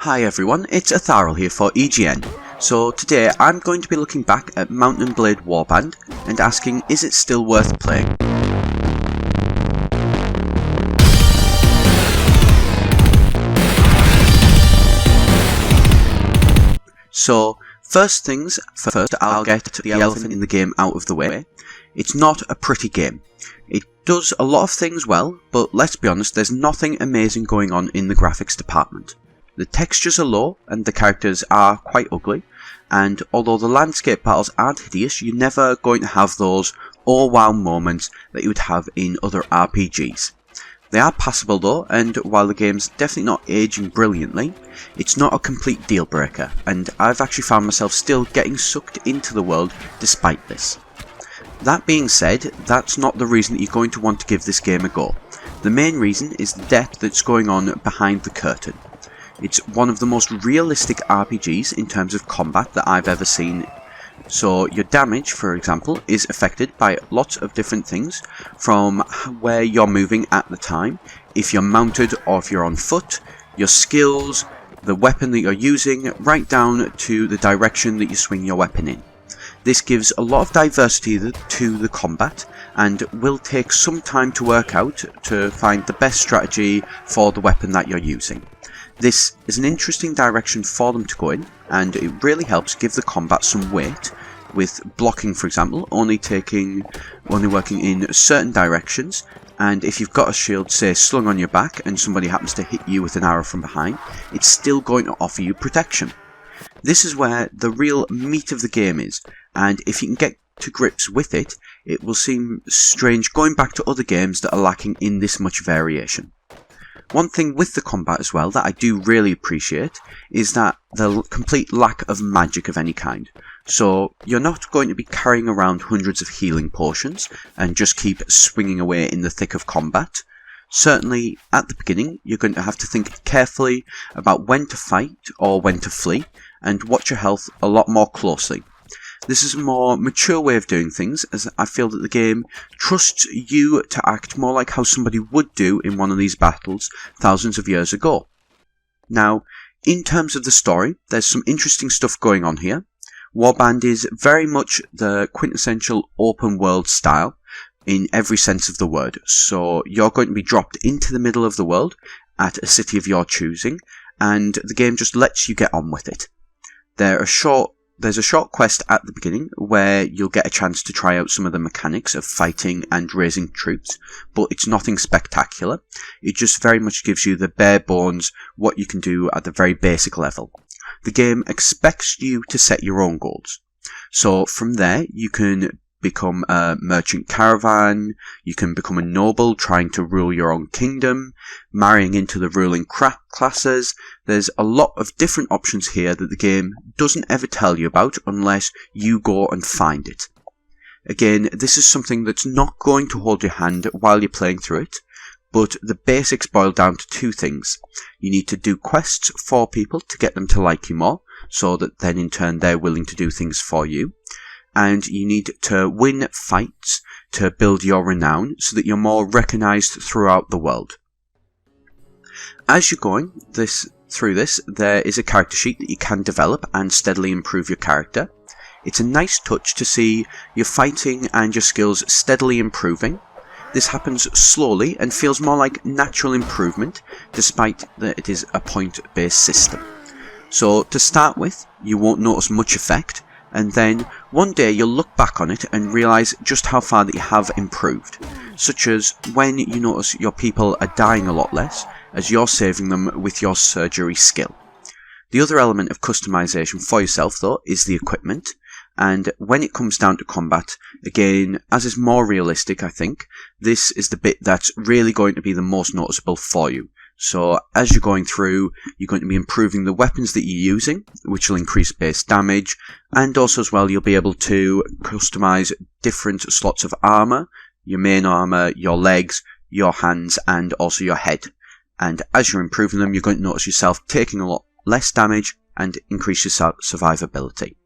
Hi everyone, it's Etharal here for EGN. So today I'm going to be looking back at Mount & Blade Warband and asking, is it still worth playing? So first things first, I'll get the elephant in the game out of the way. It's not a pretty game. It does a lot of things well, but let's be honest, there's nothing amazing going on in the graphics department. The textures are low and the characters are quite ugly, and although the landscape battles aren't hideous, you're never going to have those oh wow moments that you would have in other RPGs. They are passable though, and while the game's definitely not aging brilliantly, it's not a complete deal breaker, and I've actually found myself still getting sucked into the world despite this. That being said, that's not the reason that you're going to want to give this game a go. The main reason is the depth that's going on behind the curtain. It's one of the most realistic RPGs in terms of combat that I've ever seen. So your damage, for example, is affected by lots of different things, from where you're moving at the time, if you're mounted or if you're on foot, your skills, the weapon that you're using, right down to the direction that you swing your weapon in. This gives a lot of diversity to the combat and will take some time to work out to find the best strategy for the weapon that you're using. This is an interesting direction for them to go in, and it really helps give the combat some weight, with blocking, for example, only working in certain directions, and if you've got a shield, say, slung on your back and somebody happens to hit you with an arrow from behind, it's still going to offer you protection. This is where the real meat of the game is, and if you can get to grips with it, it will seem strange going back to other games that are lacking in this much variation. One thing with the combat as well that I do really appreciate is that the complete lack of magic of any kind. So you're not going to be carrying around hundreds of healing potions and just keep swinging away in the thick of combat. Certainly at the beginning you're going to have to think carefully about when to fight or when to flee and watch your health a lot more closely. This is a more mature way of doing things, as I feel that the game trusts you to act more like how somebody would do in one of these battles thousands of years ago. Now, in terms of the story, there's some interesting stuff going on here. Warband is very much the quintessential open world style in every sense of the word. So you're going to be dropped into the middle of the world at a city of your choosing, and the game just lets you get on with it. There's a short quest at the beginning where you'll get a chance to try out some of the mechanics of fighting and raising troops, but it's nothing spectacular. It just very much gives you the bare bones, what you can do at the very basic level. The game expects you to set your own goals. So from there, you can become a merchant caravan, you can become a noble trying to rule your own kingdom, marrying into the ruling classes. There's a lot of different options here that the game doesn't ever tell you about unless you go and find it. Again, this is something that's not going to hold your hand while you're playing through it, but the basics boil down to two things. You need to do quests for people to get them to like you more, so that then in turn they're willing to do things for you. And you need to win fights to build your renown so that you're more recognised throughout the world. As you're going through this, there is a character sheet that you can develop and steadily improve your character. It's a nice touch to see your fighting and your skills steadily improving. This happens slowly and feels more like natural improvement, despite that it is a point-based system. So to start with, you won't notice much effect, and then one day you'll look back on it and realise just how far that you have improved, such as when you notice your people are dying a lot less as you're saving them with your surgery skill. The other element of customization for yourself though is the equipment, and when it comes down to combat, again, as is more realistic, I think, this is the bit that's really going to be the most noticeable for you. So as you're going through, you're going to be improving the weapons that you're using, which will increase base damage, and also as well you'll be able to customize different slots of armor, your main armor, your legs, your hands, and also your head. And as you're improving them, you're going to notice yourself taking a lot less damage and increase your survivability.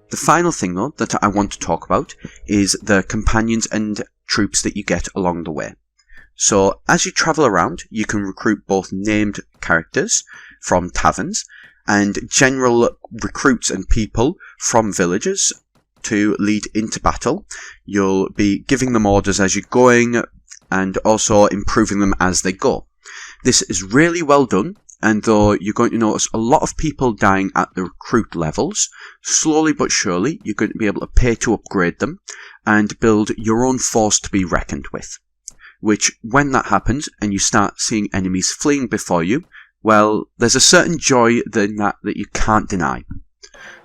The final thing though that I want to talk about is the companions and troops that you get along the way. So as you travel around, you can recruit both named characters from taverns, and general recruits and people from villages to lead into battle. You'll be giving them orders as you're going, and also improving them as they go. This is really well done, and though you're going to notice a lot of people dying at the recruit levels, slowly but surely you're going to be able to pay to upgrade them and build your own force to be reckoned with. Which, when that happens and you start seeing enemies fleeing before you, well, there's a certain joy in that you can't deny.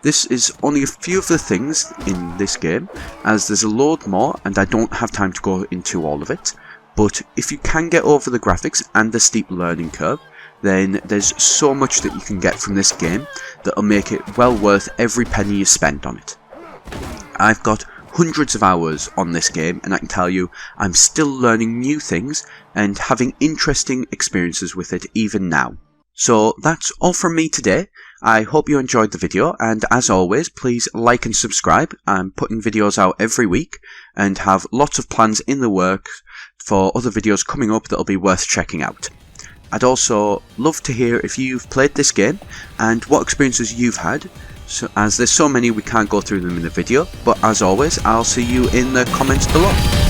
This is only a few of the things in this game, as there's a load more and I don't have time to go into all of it, but if you can get over the graphics and the steep learning curve, then there's so much that you can get from this game that'll make it well worth every penny you spend on it. I've got hundreds of hours on this game, and I can tell you I'm still learning new things and having interesting experiences with it even now. So that's all from me today. I hope you enjoyed the video, and as always, please like and subscribe. I'm putting videos out every week and have lots of plans in the works for other videos coming up that'll be worth checking out. I'd also love to hear if you've played this game and what experiences you've had, so as there's so many we can't go through them in the video, but as always I'll see you in the comments below.